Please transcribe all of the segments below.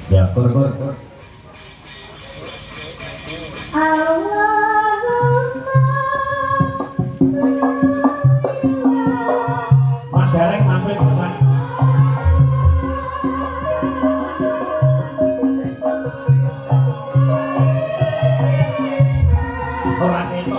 Ya, kur. Mas Gareng tampil depan. Orang itu.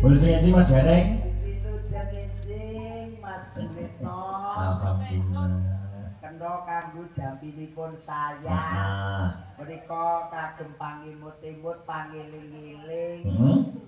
Boleh Mas Gareng? Wilujeng Mas Guritno. Alhamdulillah. Kendo kanggo jampinipun saya. Menika kagem pangimut-imut pangiling-iling.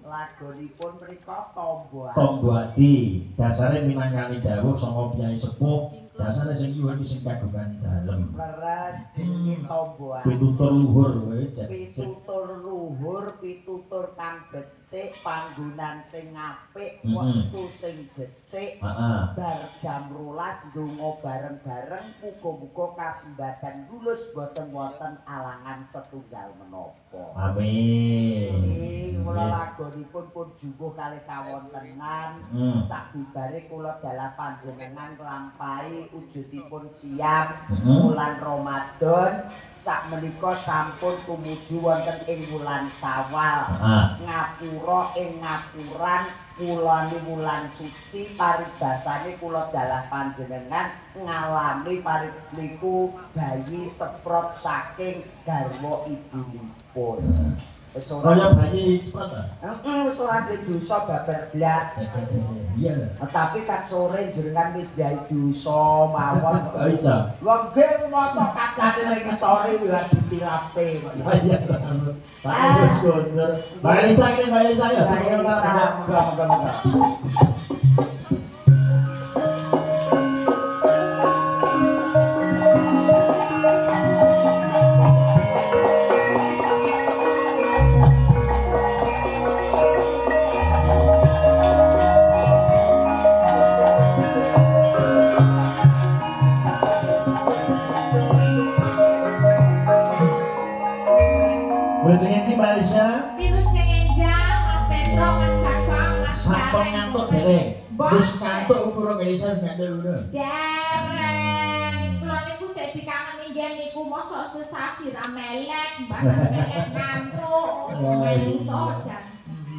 Lagunipun menika Tombo Ati. Tombo Ati. Dasare minangkani dawuh saka Kyai Sepuh. Dasare sing nyuwun sing kagungan dalem. Leres jenenge Tombo Ati. Pitutur luhur wis. Pitutur luhur, pitutur kang becik, panggonan sing apik, wektu sing becik. Bar jam 12 ndonga bareng-bareng muga-muga kasembadan lulus boten wonten alangan setunggal menapa. Amin. Kula lagonipun pun jumbuh kalih kawontenan. Sakbubare kula dalah panjenengan nglampahi wujudipun siam wulan Ramadan. Sakmenika sampun tumuju wonten ing wulan Syawal. Ngapura ing ngapuran kulani wulan suci paribasane kula dalah panjenengan ngalami pariniku bayi ceprot saking garwa ibunipun. Kaya bayi ceprot ta? Wis ora dosa babar blas. Iya. Tapi kat sore jenengan wis gawe dosa mawon. Iso. Wong nggih masa kacane ning sore ya ditilape. Iya. Pak wis gondor. Mbak Elisa kene Mbak Elisa ya. Moga-moga. Wilujeng Mbak Elisa. Wilujeng Enjang, Mas Petro, Mas Kakang, Mas sampun ngantuk dereng. Wis ngantuk ukur Elisa ngantuk ngono. Dereng. Kula niku sik dikangeni nggih niku mosok sesasi ra melek, mbak melek ngantuk. Melu sojan.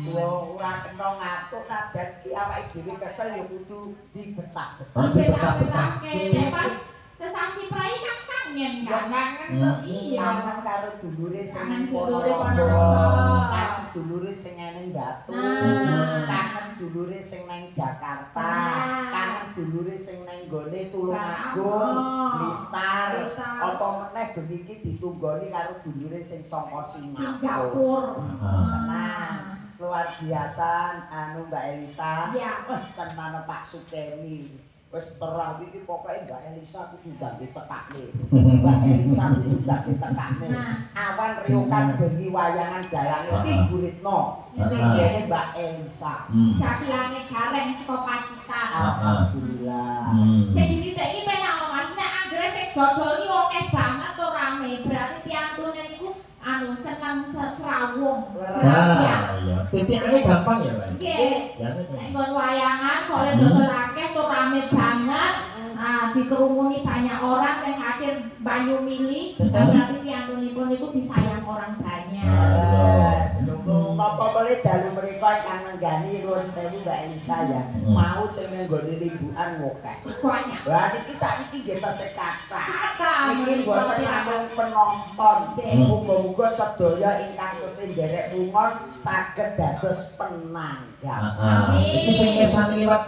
Ora kena ngatuk najan ki awake dhewe kesel ya kudu dibetak-betak. Betak-betake. Pas sesasi prai kan kangen Ya kan. kangen Iya. kangen karo dulure sing Kangen ning dulure Ponorogo, Ponorogo. kangen dulure sing ning Batu, kangen dulure sing ning Jakarta, kangen dulure sing ning gone Tulungagung, Blitar, apa meneh ben iki ditunggoni karo dulure sing saka Singapura. Tenang, luar biasa anu Mbak Elisa. Iya. Tenan Pak Sukemi. Wis terang iki pokoke Mbak Elisa kudu dadi tekane. Mbak Elisa kudu dadi tekane. Awan riokan bengi wayangan dalange iki guritno sing dene Mbak Elisa. Dagelane gareng saka Pacitan. Alhamdulillah. Sing dititik penak Mas, nek anggere sing dodol iki akeh banget to rame. Berarti piantune niku anu seneng serawung. Nah, ya. Titikane gampang ya, Pak. Nggih. Ya, Nek nggon wayangan kok lek dodol akeh to rame banget. Dikerumuni banyak orang sing hadir banyu mili. Berarti piantunipun niku disayang orang banyak. Napa boleh dalu mriku kang nenggani nuwun sewu Mbak Elisa ya. Mau sing nggone liburan ngokeh. Banyak. Lah iki saiki nggih tesih kathah. Kathah. Iki mboten namung penonton. Muga-muga sedaya ingkang tesih nderek lungon saged dados penanggap. Iki sing mirsani liwat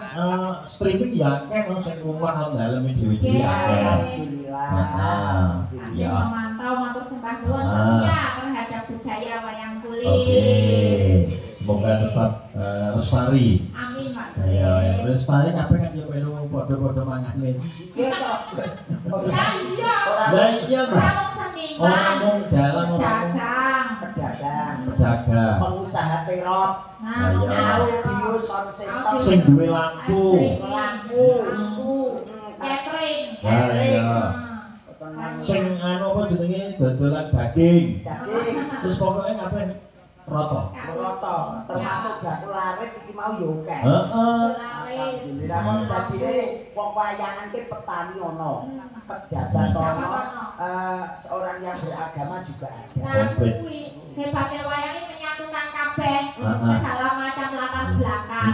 streaming ya akeh sing rumah nang daleme dhewe-dhewe akeh. Alhamdulillah. Sing memantau matur sembah nuwun setia terhadap budaya wayang kulit. Oke. Semoga tetap lestari. Amin, Pak. Ya, lestari kabeh kan yo melu padha-padha mangane. Nggih toh. Lah iya. Lah iya, Mbak. Samong seniman. Ora mung dalan ora mung Dagang. Pedagang, pedagang. pengusaha terot, Nah, Iya. audio sound system, Sing duwe lampu. lampu, catering. Nah, iya. Sing anu apa jenenge dodolan daging. daging, Terus pokoknya kabeh rata. meroto, termasuk batu larit iki mau yo akeh. Heeh. Alhamdulillah kok dadine wong wayangan ki petani ono, pejabat ono, seorang yang beragama juga ada. Nah, kuwi hebatnya wayang ini menyatukan kabeh segala macam latar belakang.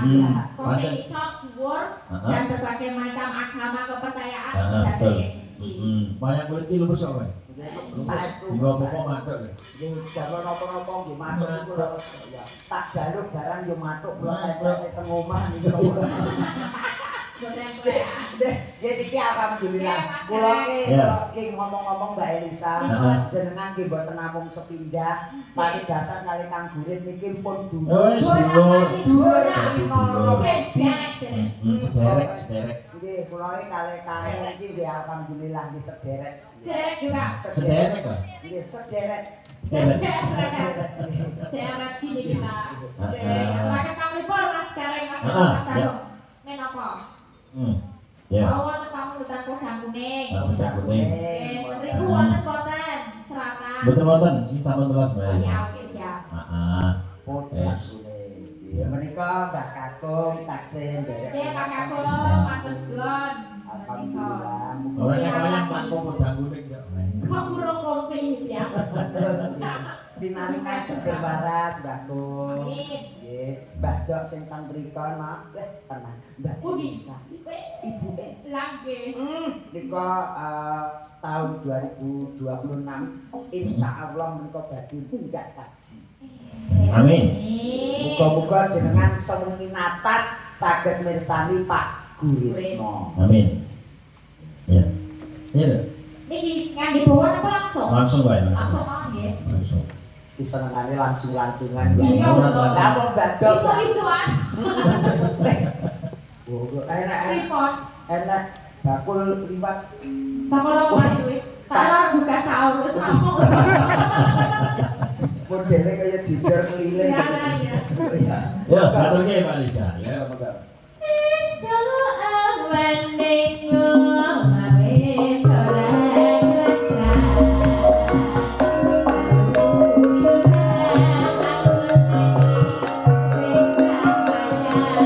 Kok sing iso dhuwur dan berbagai macam agama kepercayaan dan siji. Wayang kulit iki lurus kok. Saestu. Iku apa matuk. Nggih, jago napa-napa nggih matuk iku lho. Tak jaluk barang yo matuk kula tempel teng omah niku. Nggih iki alhamdulillah. Kula ki ngomong-ngomong Mbak Elisa, jenengan nggih mboten namung sepindah, paribasan kali Kang Gurit niki pun dhuwur. Wis dhuwur. Dhuwur sinono. Sederek. Nggih, kula kali Kang iki nggih alhamdulillah nggih sederek. Sederek juga. Sederek kok. Nggih, sederek. Sederek gini kita. Pakai panglipur Mas sekarang Mas Darung. Nen apa? Ya. Wonten tamu hutan Kodang Kuning. Kodang Kuning. Mriku wonten boten seratan. Mboten sing sampun telas Mbak. Ya, oke siap. Heeh. Kodang Kuning. Ya menika Mbak Kakung taksih nderek. Ya, Kak Kakung matur suwun. Alhamdulillah. Ora nek wayang tanpa Kodang Kuning ya. Kok burung komplit ya. Pinaringan seger waras Mbak Kun. Amin. Nggih, Mbak Dok sing teng mriku maaf tenang. Mbak Elisa. Ibuke Langge. Nika tahun 2026 insyaallah menika badhe tindak kaji. Amin. Muga-muga jenengan sewengi natas saged mirsani Pak Guritno. Amin. Ya. Iya. Niki ngangge bawon apa langsung? Langsung wae. Langsung nggih. Langsung. Disenengane langsung-langsungan. Iya, Lah wong Mbak Dok isu-isuan. Report. Enak bakul liwat. Bakul apa Mas kuwi? Talar buka sahur wis rampung. Modele kaya jider keliling. Ya. Ya, aturke Mbak Lisa. Ya, monggo. Isu awanding ngawe sore rasa. Sing rasanya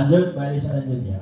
Lanjut, mari selanjutnya.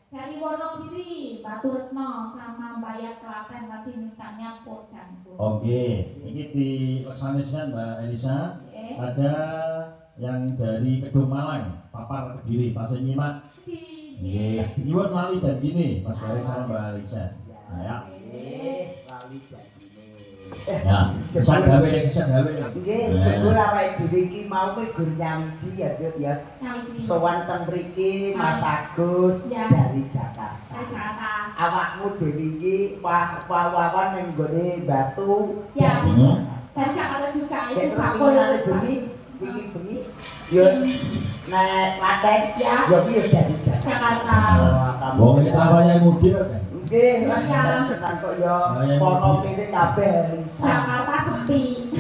Dari Wonogiri, Batu Retno sama Mbayat Klaten tadi mintanya podang. Oke, ini di Leksanesian Mbak Elisa. Ada yang dari Kedung Malang, Papar Kediri, Pasir Nyimak. Nggih, nyuwun lali janjine Mas Gareng sama Mbak Elisa. Ya. Lali janjine. Ya, bisa gawe nek bisa gawe nek. Nggih, jebul awake dhewe iki mau gur nyawiji ya, Dik ya. Sowan teng mriki Mas Agus dari Jakarta. Awakmu dhewe iki wawawan ning gone Batu. Ya. Dari Jakarta juga itu Pak Polo bengi. Yo nek Klaten ya kuwi dari Jakarta. Wong iki tawahe mudik. Nggih, tenan kok ya kono kene kabeh Jakarta sepi.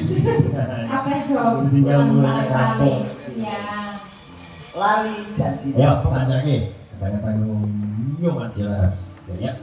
Kabeh dong. Tinggal mulai kampung. Iya. Lali janji. Ya, tanyake. Tanya-tanya nyuwun jelas. Ya.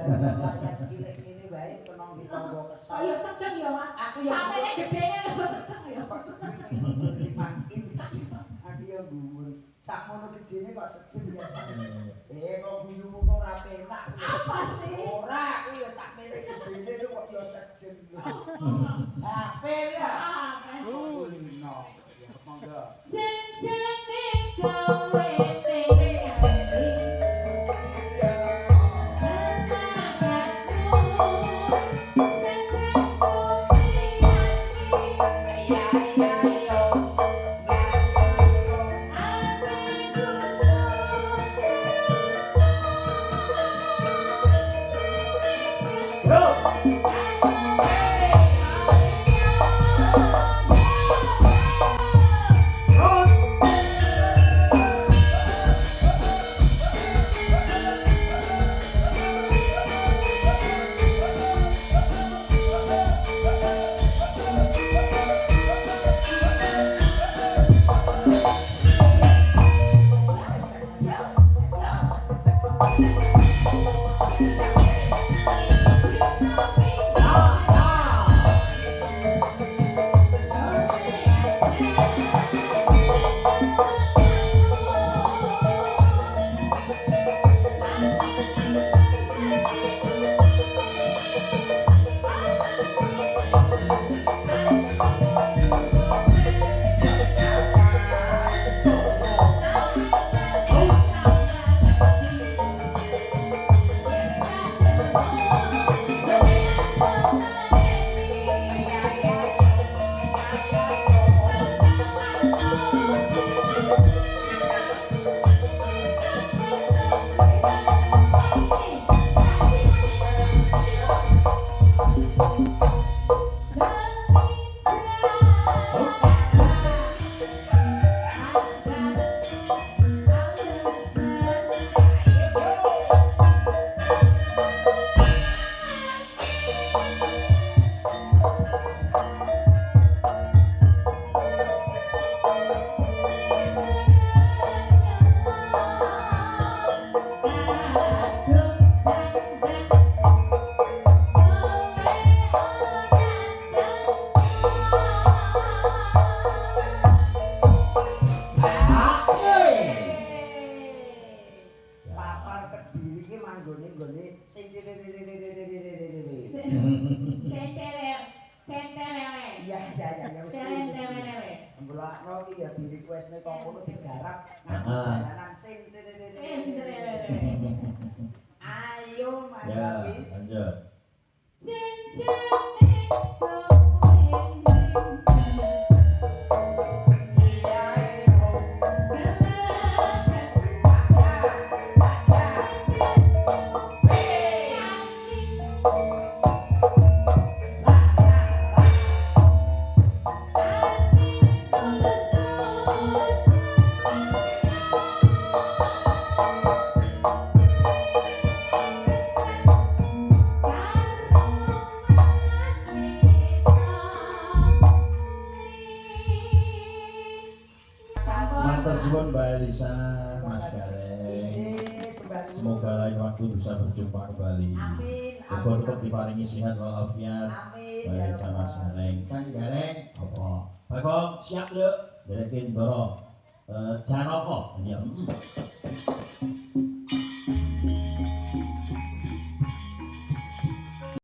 Rakyat cilik ini baik kena ditonggo kesel. Oh iya sedeng ya Mas. Aku ya sampe gedene lho sedeng ya. Kok sedeng dimakin. Aku ya gumun. Sakmono gedene kok sedeng biasa. Kok guyumu kok ora penak. Apa sih? Ora, aku ya sakmene gedene kok ya sedeng. Ape ya? Kulino. Ya monggo. Jenjene kowe Ayo Mas Hafiz. Lanjut. Mbak Elisa, Mas Gareng, semoga lain waktu bisa berjumpa kembali. Semoga tetap diparingi sehat walafiat. Mbak Elisa, Mas Gareng, Kang Gareng, apa? Bagong siap yuk, derekin dorong. Janoko, ya.